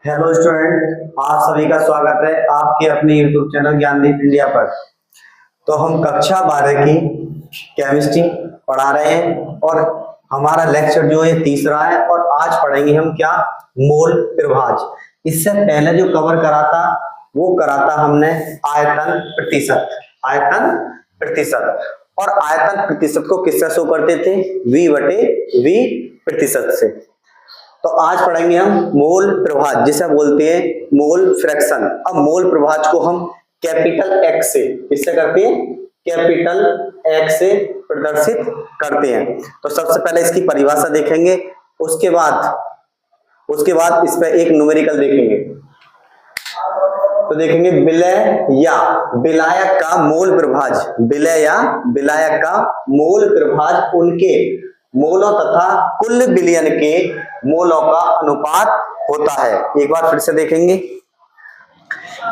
Hello student, आप सभी का स्वागत है आपके अपने यूट्यूब चैनल ज्ञानदीप इंडिया पर। तो हम कक्षा 12 की केमिस्ट्री पढ़ा रहे हैं और हमारा लेक्चर जो है तीसरा है और आज पढ़ेंगे हम क्या, मोल त्रिभाज। इससे पहले जो कवर करा था वो करा था हमने आयतन प्रतिशत। आयतन प्रतिशत और आयतन प्रतिशत को किससे शो करते थे, V बटे V प्रतिशत से। तो आज पढ़ेंगे हम मोल प्रभाज, जिसे बोलते हैं मोल फ्रैक्शन। अब मोल प्रभाज को हम कैपिटल एक्स से किससे करते हैं, कैपिटल एक्स से प्रदर्शित करते हैं। तो सबसे पहले इसकी परिभाषा देखेंगे, उसके बाद इस पे एक न्यूमेरिकल देखेंगे। तो देखेंगे विलय या विलायक का मोल प्रभाज, विलय या विलायक का मोल प्रभाज उनके मोलों तथा कुल विलयन के मोलों का अनुपात होता है। एक बार फिर से देखेंगे,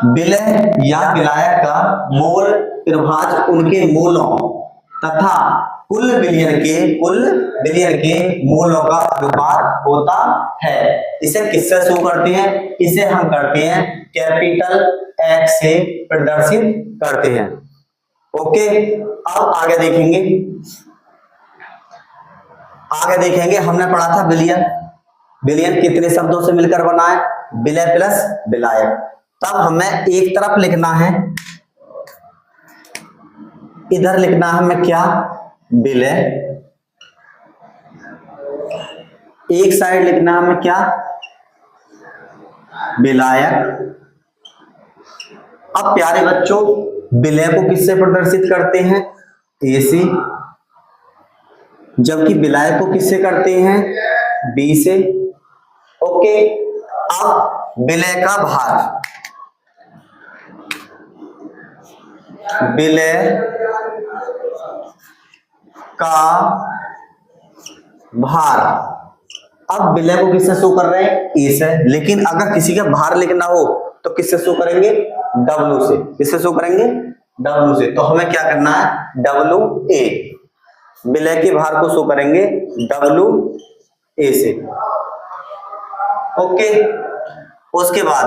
विलय या विलायक का मोल त्रिभाज उनके मोलों तथा कुल विलयन के मोलों का अनुपात होता है। इसे किससे शो करते हैं, इसे हम करते हैं कैपिटल एक्स से प्रदर्शित करते हैं। ओके, अब आगे देखेंगे हमने पढ़ा था विलयन। विलयन कितने शब्दों से मिलकर बना है, विलय प्लस विलायक। तब हमें एक तरफ लिखना है, इधर लिखना है हमें क्या, विलय। एक साइड लिखना है हमें क्या, विलायक। अब प्यारे बच्चों, विलय को किससे प्रदर्शित करते हैं, ए से, जबकि विलायक को किससे करते हैं, बी से। ओके, अब विलय का भार, विलय का भार। अब विलय को किससे शो कर रहे हैं, ए से, लेकिन अगर किसी का भार लिखना हो तो किससे शो करेंगे, डब्ल्यू से। किससे शो करेंगे, डब्ल्यू से। तो हमें क्या करना है, डब्ल्यू ए, विलय के भार को शो करेंगे डब्ल्यू ए से। ओके, उसके बाद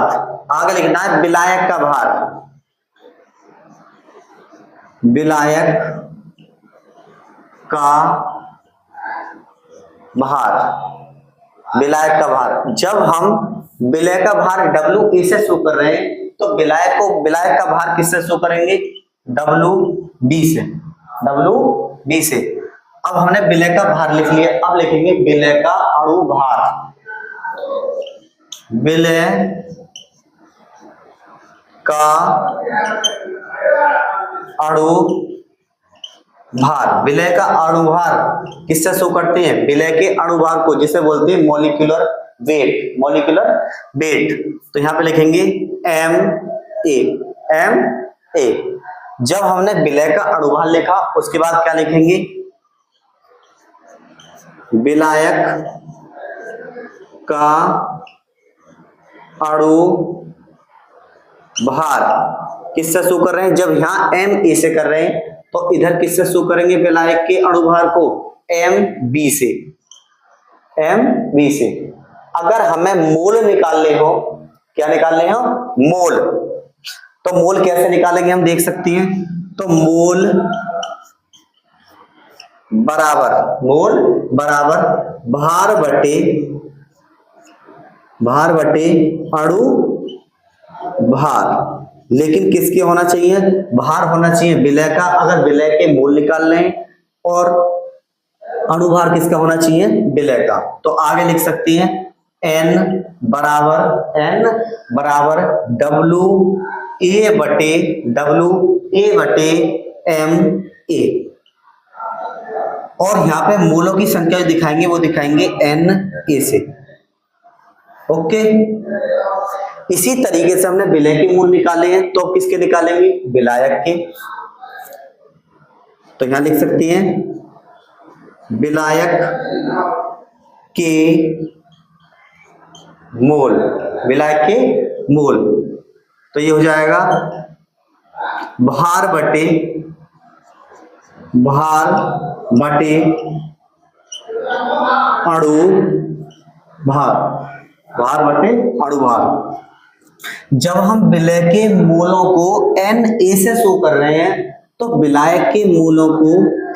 आगे लिखना है विलायक का भार, विलायक का भार, विलायक का भार। जब हम विलय का भार डब्ल्यू ए से शो कर रहे हैं तो विलायक का भार किससे शो करेंगे, डब्ल्यू बी से, डब्ल्यू बी से। अब हमने विलय का भार लिख लिया, अब लिखेंगे विलय का अणु भार, विलय का अणु भार। विलय का अणु भार किससे शो करते हैं, विलय के अणु भार को, जिसे बोलते हैं मॉलिक्यूलर वेट, मॉलिक्यूलर वेट। तो यहां पे लिखेंगे एम ए। जब हमने विलय का अणु भार लिखा उसके बाद क्या लिखेंगे, विलायक का अणु भार किससे शो कर रहे हैं, जब यहां एम ए से कर रहे हैं तो इधर किससे शो करेंगे विलायक के अणु भार को, एम बी से, एम बी से। अगर हमें मोल निकालने हो, क्या निकालने हो, मोल, तो मोल कैसे निकालेंगे हम देख सकते हैं। तो मोल बराबर भार बटे अणु भार। लेकिन किसके होना चाहिए, भार होना चाहिए विलय का, अगर विलय के मोल निकाल लें, और अणुभार किसका होना चाहिए, विलय का। तो आगे लिख सकते हैं N बराबर डब्ल्यू ए बटे एम ए। और यहाँ पे मोलों की संख्या जो दिखाएंगे वो दिखाएंगे N A से। ओके, इसी तरीके से हमने विलय के मूल निकाले हैं, तो किसके निकालेंगे, विलायक के। तो यहां लिख सकते हैं विलायक के मोल, विलायक के मोल। तो ये हो जाएगा भार बटे अणु भार। भार बटे अणुभार। जब हम विलय के मूलों को Na से शो कर रहे हैं तो विलायक के मूलों को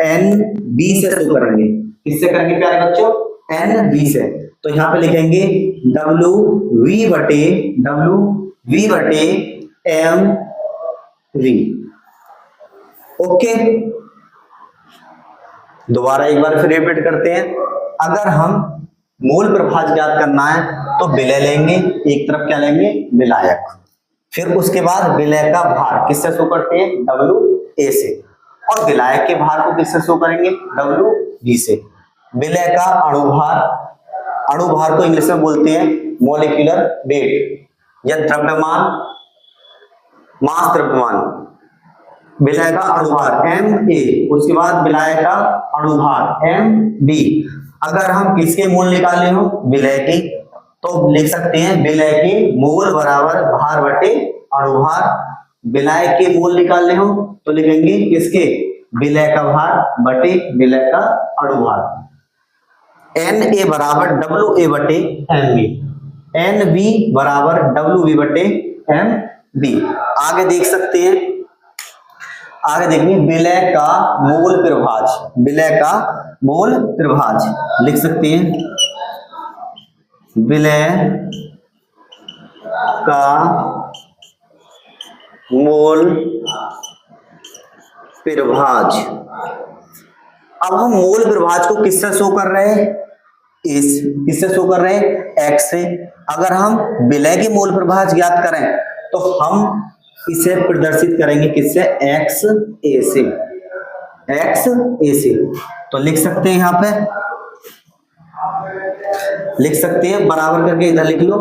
Nb से शो करेंगे। किससे करेंगे प्यारे बच्चों? Nb से। तो यहाँ पे लिखेंगे WV बटे Mv। ओके, दोबारा एक बार फिर रिपीट करते हैं। अगर हम मूल प्रभाज ज्ञात करना है तो विलय लेंगे, एक तरफ क्या लेंगे? विलायक। फिर उसके बाद विलय का भार किससे शो करते हैं? WA से। और विलायक के भार को किससे शो करेंगे? WB से। विलय का अणुभार, अणुभार को इंग्लिश में बोलते हैं मॉलिक्यूलर वेट या द्रव्यमान, मास द्रव्यमान। विलय का अणुभार Ma, उसके बाद विलायक का अणुभार Mb। अगर हम किसके मूल निकाले हो? विलय के, तो लिख सकते हैं विलय के मूल बराबर भार बटे अणुभार। विलायक के मूल निकाले हो तो लिखेंगे किसके? विलय का भार बटे विलय का अणुभार। Na बराबर WA बटे Mb, Nb बराबर WB बटे Mb। आगे देख सकते हैं, आगे देखिए विलय का मूल प्रभाज, विलय का मूल प्रभाज लिख सकते हैं विलय का मूल प्रभाज। अब हम मूल प्रभाज को किससे शो कर रहे हैं? इस किससे शो कर रहे हैं? X से। अगर हम विलय के मूल प्रभाज ज्ञात करें तो हम इसे प्रदर्शित करेंगे किससे? XA से, XA से। तो लिख सकते हैं, यहां पे लिख सकते हैं बराबर करके, इधर लिख लो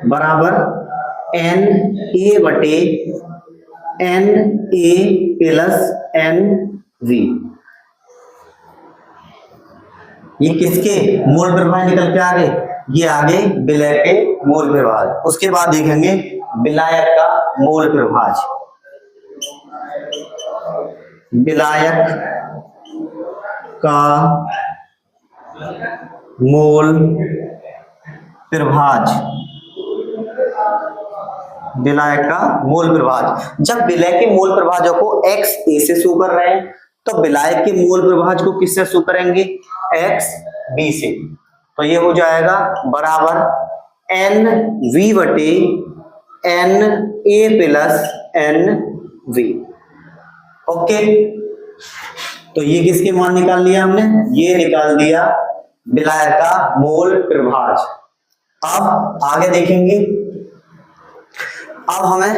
बराबर Na बटे Na प्लस Nv। ये किसके मूल प्रभाज निकल के आ गए? ये आगे विलय के मूल प्रभाज। उसके बाद देखेंगे विलायक का मूल प्रभाज। विलायक का मूल प्रभाज, विलय का मूल प्रभाज। जब विलय के मूल प्रभाजों को XA से शो कर रहे हैं तो विलायक के मूल प्रभाज को किससे शो करेंगे? XB से। तो ये हो जाएगा बराबर NV बटे Na प्लस Nv। ओके, तो ये किसके मान निकाल लिया हमने? ये निकाल दिया विलायक का मूल प्रभाज। अब आगे देखेंगे, अब हमें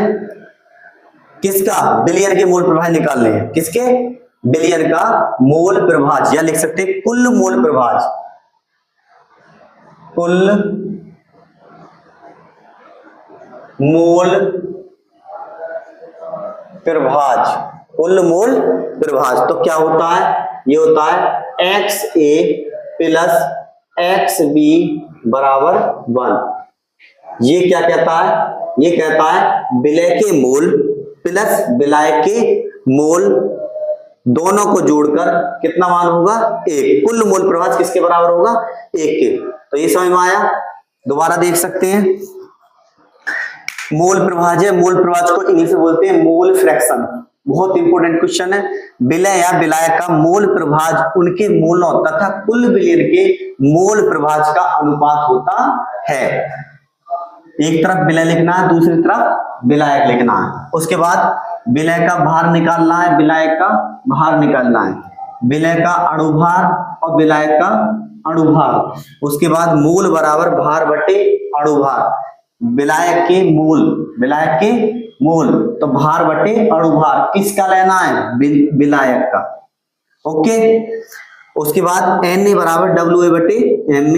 किसका? विलयन के मूल प्रभाज निकालने हैं। किसके? विलयन का मूल प्रभाज, या लिख सकते हैं कुल मूल प्रभाज। कुल मूल प्रभाज, कुल मूल प्रभाज। तो क्या होता है? ये होता है XA प्लस XB बराबर 1। ये क्या कहता है? ये कहता है विलय के मूल प्लस विलायक के मूल दोनों को जोड़कर कितना मान होगा? 1। कुल मूल प्रभाज किसके बराबर होगा? 1 के। तो ये समझ में आया? दोबारा देख सकते हैं, मूल प्रभाज है, मूल प्रभाज को इंग्लिश में बोलते हैं मोल फ्रैक्शन। बहुत इंपॉर्टेंट क्वेश्चन है। विलय या विलायक का मूल प्रभाज उनके मूलों तथा कुल विलयन के मूल प्रभाज का अनुपात होता है। एक तरफ विलय लिखना है, दूसरी तरफ विलायक लिखना है। उसके बाद विलय का भार निकालना है, विलायक का भार निकालना है, विलय का अणुभार और विलायक का अणुभार। उसके बाद मूल बराबर भार बटे अणुभार। विलायक के मूल, विलायक के मूल तो भार बटे अणुभार किसका लेना है? विलायक का। ओके, उसके बाद Na बराबर WA बटे Mb,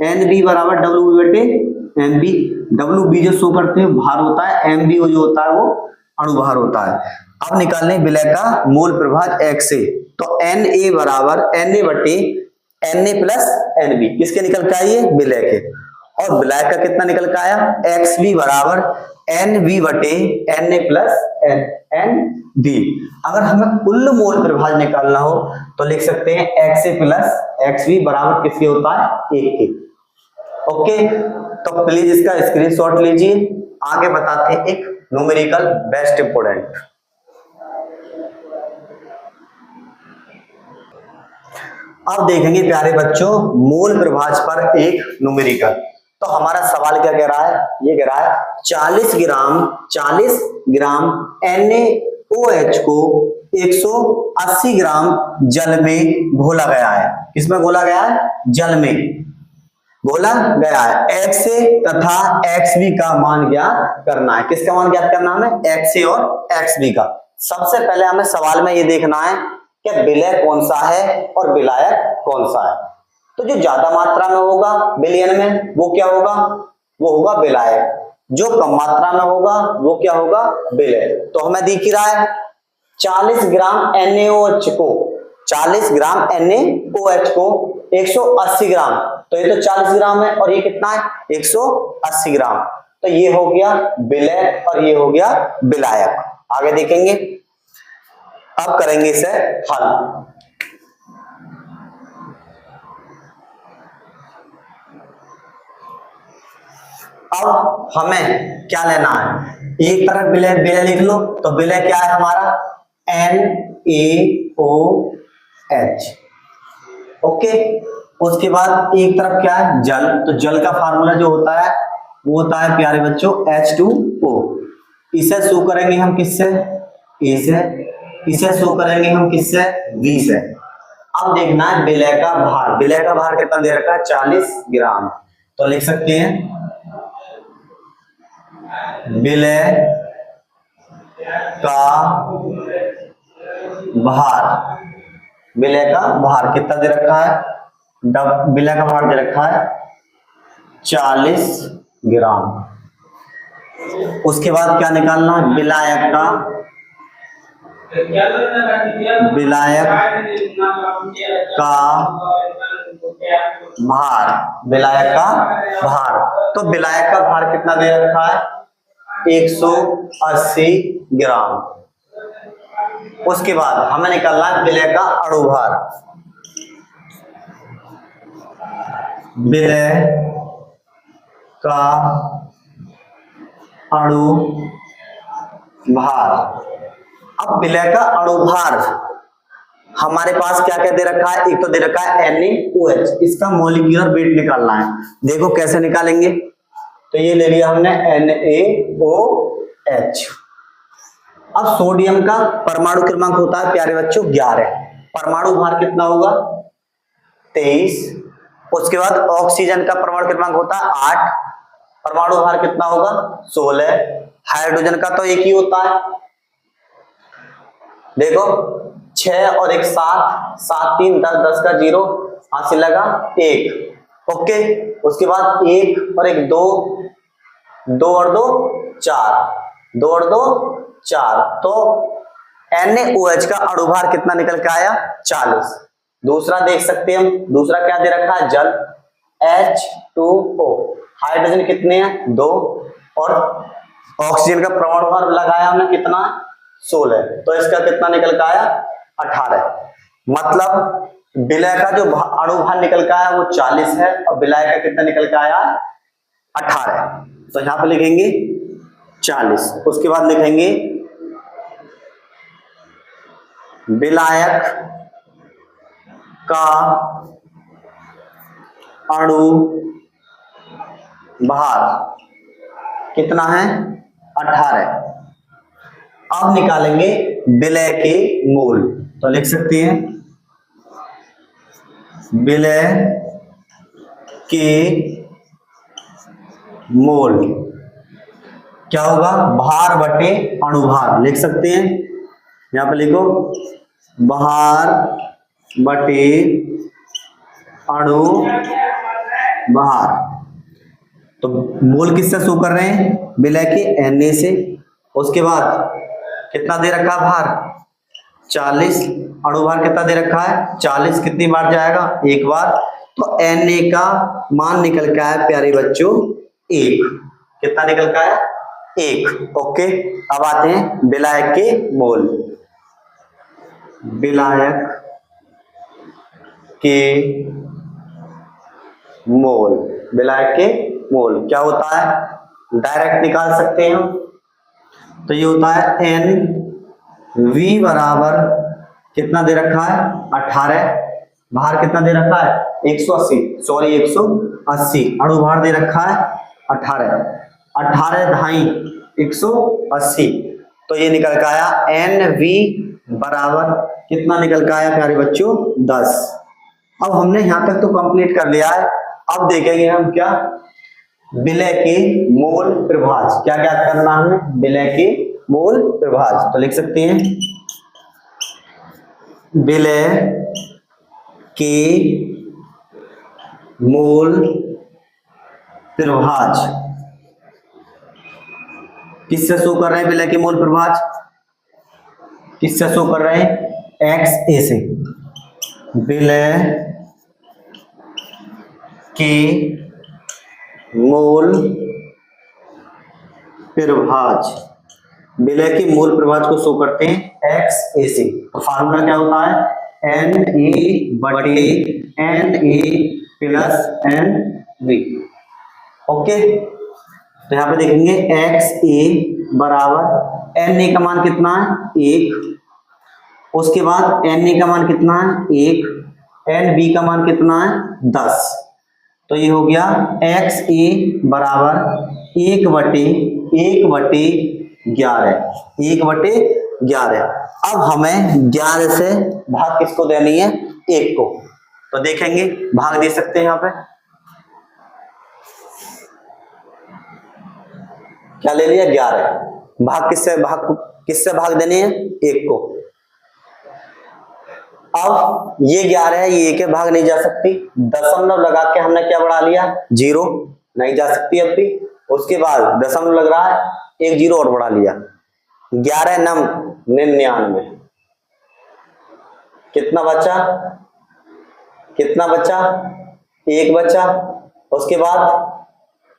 Nb बराबर WB बटे Mb। WB जो शो करते हैं भार होता है, Mb जो होता है वो अणुभार होता है। अब निकालने विलय का मूल प्रभाज XA, तो Na बराबर Na बटे Na प्लस Nb किसके निकल के आइए? विलय के। और विलायक का कितना निकल के आया? XB बराबर Nv बटे Na प्लस Nb। अगर हमें कुल मूल प्रभाज निकालना हो तो लिख सकते हैं XA प्लस XB बराबर किसके होता है? 1 के। ओके, तो प्लीज इसका स्क्रीनशॉट लीजिए। आगे बताते हैं एक न्यूमेरिकल बेस्ट इंपोर्टेंट। अब देखेंगे प्यारे बच्चों मूल प्रभाज पर एक न्यूमेरिकल। तो हमारा सवाल क्या कह रहा है, ये कह रहा है 40 ग्राम NaOH को 180 ग्राम जल में घोला गया है। किसमें घोला गया है? जल में घोला गया है। x तथा xb का मान ज्ञात करना है। किसका मान ज्ञात करना है हमें? x और xb का। सबसे पहले हमें सवाल में ये देखना है कि विलय कौन सा है और विलायक कौन सा है। तो जो ज्यादा मात्रा में होगा बिलियन में वो क्या होगा? वो होगा विलायक। जो कम मात्रा में होगा वो क्या होगा? विलय। तो हमें दिख रहा है 40 ग्राम NaOH को 180 ग्राम, तो ये तो 40 ग्राम है और ये कितना है? 180 ग्राम। तो ये हो गया विलय और ये हो गया विलायक। आगे देखेंगे, अब करेंगे इसे हल। अब हमें क्या लेना है? एक तरफ विलय विलय लिख लो, तो विलय क्या है हमारा? NaOH। ओके, उसके बाद एक तरफ क्या है? जल। तो जल का फार्मूला जो होता है वो होता है प्यारे बच्चों H2O। इसे शो करेंगे हम किससे? A से। इसे शो करेंगे हम किससे? V से। अब देखना है विलय का भार। विलय का भार कितना दे रखा है? 40 ग्राम। तो लिख सकते हैं विलय का भार। विलय का भार कितना दे रखा है? विलय का भार दे रखा है 40 ग्राम। उसके बाद क्या निकालना है? विलायक का भार। विलायक का भार, तो विलायक का भार कितना दे रखा है? 180 ग्राम। उसके बाद हमें निकालना है विलय का अणुभार। विलय का अणुभार। अब विलय का अणुभार हमारे पास क्या क्या दे रखा है? एक तो दे रखा है NaOH, इसका मॉलिक्यूलर वेट निकालना है। देखो कैसे निकालेंगे। तो ये ले लिया हमने NaOH। अब सोडियम का परमाणु क्रमांक होता है प्यारे बच्चों 11। परमाणु भार कितना होगा? 23। उसके बाद ऑक्सीजन का परमाणु क्रमांक होता है 8। परमाणु भार कितना होगा? 16। हाइड्रोजन का तो एक ही होता है, देखो 6 और 1 7, 7 3 10, 10 का 0 हासिल लगा 1। ओके, उसके बाद 1 और 1 2, 2 और 2 4, 2 और 2 4। तो NaOH का अणुभार कितना निकल के आया? 40। दूसरा देख सकते हैं हम, दूसरा क्या दे रखा है? जल H2O। हाइड्रोजन कितने हैं? 2। और ऑक्सीजन का परमाणु भार लगाया हमने कितना? 16। तो इसका कितना निकल के आया? 18। मतलब विलय का जो अणुभार निकल के आया वो 40 है और विलय का कितना निकल के आया? 18। तो यहां पे लिखेंगे 40। उसके बाद लिखेंगे विलायक का अणुभार कितना है? 18। अब निकालेंगे विलय के मोल। तो लिख सकते हैं विलय के मोल क्या होगा? भार बटे अणुभार। लिख सकते हैं, यहां पे लिखो भार बटे अणुभार। तो मोल किससे शो कर रहे हैं? विलय के Na से। उसके बाद कितना दे रखा भार? 40। अणुभार कितना दे रखा है? 40। कितनी बार जाएगा? एक बार। तो Na का मान निकल के आया प्यारे बच्चों 1। कितना निकल के आया? 1। ओके, अब आते हैं विलायक के मोल। विलायक के मोल, विलायक के मोल। क्या होता है, डायरेक्ट निकाल सकते हैं हम। तो ये होता है NV बराबर कितना दे रखा है 18, भार कितना दे रखा है 180, सॉरी 180, अणुभार दे रखा है 18, 18 ढाई 180। तो ये निकल के आया NV बराबर कितना निकल के आया प्यारे बच्चों 10। अब हमने यहां तक तो कंप्लीट कर लिया है। अब देखेंगे हम क्या, विलय के मोल प्रभाज। क्या क्या करना है, विलय के मोल प्रभाज। तो लिख सकते हैं विलय के मोल प्रभाज किससे शो कर रहे हैं, विलय के मोल प्रभाज किससे शो कर रहे हैं, XA से। विलय के मोल प्रभाज, विलय के मोल प्रभाज को शो करते हैं XA से। तो फार्मूला क्या होता है, Na/Na प्लस NV। ओके, तो यहाँ पे देखेंगे XA बराबर Na का मान कितना है 1, उसके बाद Na का मान कितना है 1, NV का मान कितना है 10। तो ये हो गया XA बराबर 1/11। अब हमें 11 से भाग किसको देनी है, 1 को। तो देखेंगे भाग दे सकते हैं यहाँ पे, क्या ले लिया 11, भाग किससे भाग देनी है 1 को। अब ये 11 है, ये 1 के भाग नहीं जा सकती, दशमलव लगा के हमने क्या बढ़ा लिया 0, नहीं जा सकती अब भी। उसके बाद दशमलव लग रहा है, 1 0 और बढ़ा लिया, 11 9 99। कितना बचा 1 बचा। उसके बाद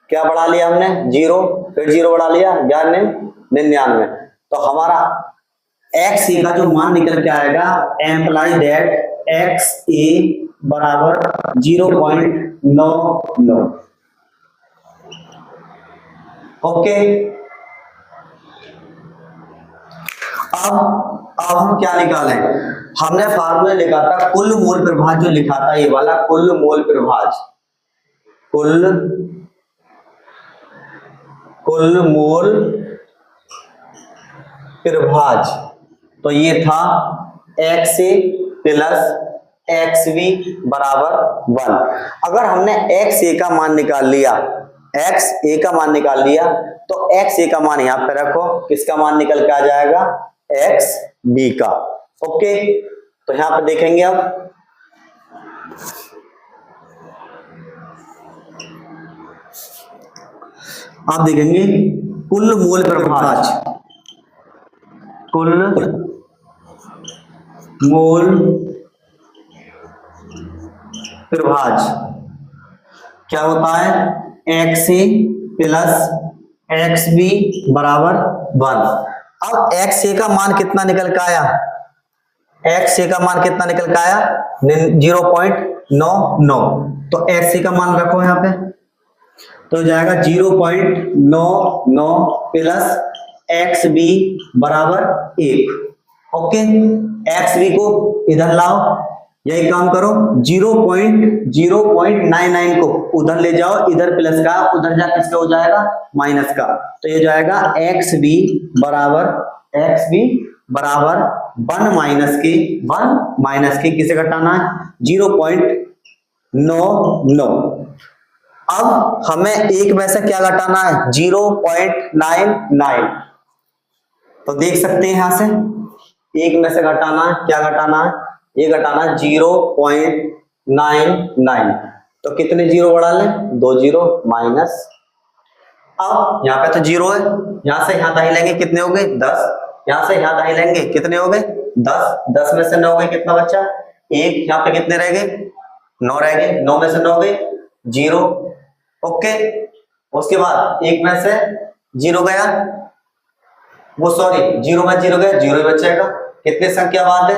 क्या बढ़ा लिया हमने 0, फिर 0 बढ़ा लिया, 11 99। तो हमारा XA का जो मान निकल के आएगा, एम्प्लाई दैट XA बराबर 0.99। ओके, अब हम क्या निकालें, हमने फार्मूला लिखा था कुल मोल प्रभाज, जो लिखा था ये वाला कुल मोल प्रभाज, कुल मोल प्रभाज। तो ये था XA प्लस XB बराबर 1। अगर हमने XA का मान निकाल लिया, तो XA का मान यहां पे रखो, किसका मान निकल के आ जाएगा XB का। ओके, तो यहां पे देखेंगे अब आप देखेंगे कुल मोल प्रभाज, कुल मोल प्रभाज क्या होता है, XA प्लस XB बराबर 1। अब XA का मान कितना निकल के आया, 0.99। तो XA का मान रखो यहाँ पे, तो जाएगा 0.99 प्लस XB बराबर 1। ओके, XB को इधर लाओ, यही काम करो, 0.99 को उधर ले जाओ, इधर प्लस का, उधर जा किसका हो जाएगा माइनस का। तो ये जाएगा XB बराबर 1 माइनस के किसे घटाना है 0.99। अब हमें एक में से क्या घटाना है 0.99। तो देख सकते हैं यहां से एक में से घटाना है, क्या घटाना है, ये घटाना 0.99। तो कितने जीरो बढ़ा लें 2 0 माइनस, अब यहाँ पे तो 0 है, यहां से यहां दाही लेंगे कितने हो गए 10, यहां से यहां दाही लेंगे कितने हो गए 10, 10 में से 9 गए कितना बच्चा 1, यहाँ पे कितने रह गए 9 रह गए, 9 में से 9 गए 0। ओके, उसके बाद 1 में से 0 गया, वो सॉरी 0 में 0 गया, 0 ही बचेगा। कितने संख्या बाद है,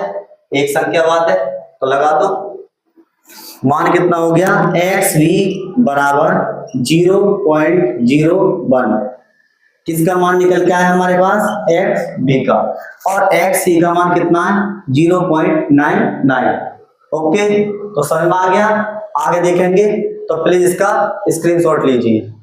एक संख्या बाद है, तो लगा दो मान कितना हो गया, एक्स वी बराबर 0.01। किसका मान निकल के आया हमारे पास, एक्स बी का, और एक्स सी का मान कितना है 0.99। ओके, तो समझ में आ गया। आगे देखेंगे तो प्लीज इसका स्क्रीनशॉट लीजिए।